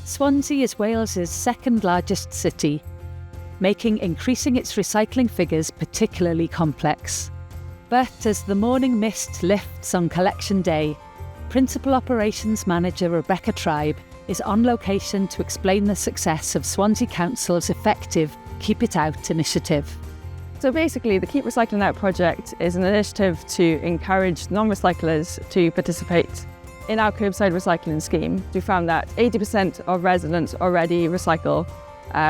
Swansea is Wales's second largest city, making increasing its recycling figures particularly complex. But as the morning mist lifts on collection day, Principal Operations Manager Rebecca Tribe is on location to explain the success of Swansea Council's effective Keep It Out initiative. So basically, the Keep Recycling Out project is an initiative to encourage non-recyclers to participate in our curbside recycling scheme. We found that 80% of residents already recycle.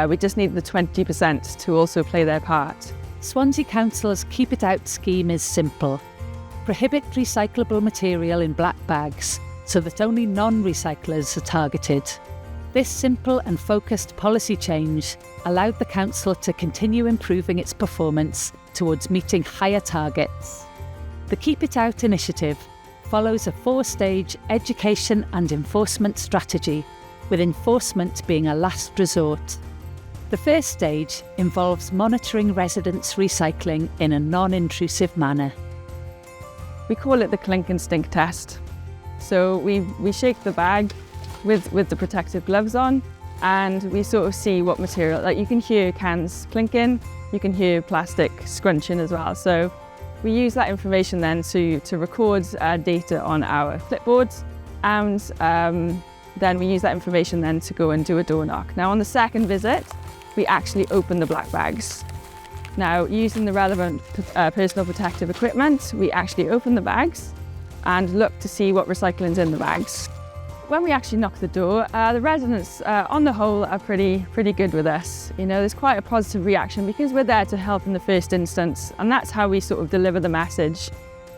We just need the 20% to also play their part. Swansea Council's Keep It Out scheme is simple. Prohibit recyclable material in black bags so that only non-recyclers are targeted. This simple and focused policy change allowed the council to continue improving its performance towards meeting higher targets. The Keep It Out initiative follows a 4-stage education and enforcement strategy, with enforcement being a last resort. The first stage involves monitoring residents' recycling in a non-intrusive manner. We call it the clink and stink test. So we shake the bag with the protective gloves on, and we sort of see what material, like you can hear cans clinking, you can hear plastic scrunching as well. So we use that information then to record data on our clipboards, and then we use that information then to go and do a door knock. Now on the second visit, we actually open the black bags. Now using the relevant personal protective equipment, we actually open the bags and look to see what recycling's in the bags. When we actually knock the door, the residents on the whole are pretty good with us. You know, there's quite a positive reaction because we're there to help in the first instance, and that's how we sort of deliver the message.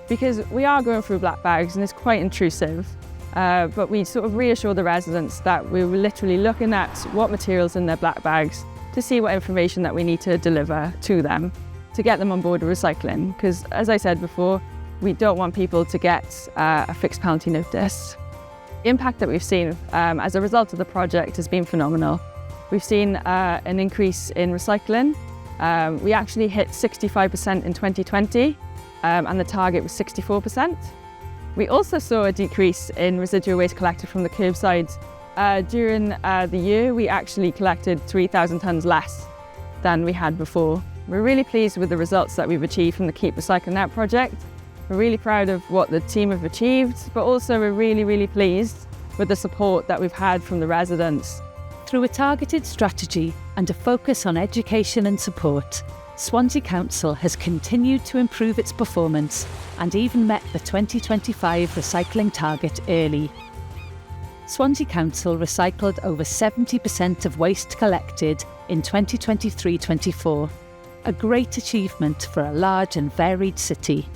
Because we are going through black bags and it's quite intrusive, but we sort of reassure the residents that we're literally looking at what materials in their black bags to see what information that we need to deliver to them to get them on board with recycling. Because as I said before, we don't want people to get a fixed penalty notice. The impact that we've seen as a result of the project has been phenomenal. We've seen an increase in recycling. We actually hit 65% in 2020, and the target was 64%. We also saw a decrease in residual waste collected from the curbside. During the year, we actually collected 3,000 tonnes less than we had before. We're really pleased with the results that we've achieved from the Keep Recycling Out project. We're really proud of what the team have achieved, but also we're really pleased with the support that we've had from the residents. Through a targeted strategy and a focus on education and support, Swansea Council has continued to improve its performance and even met the 2025 recycling target early. Swansea Council recycled over 70% of waste collected in 2023-24, a great achievement for a large and varied city.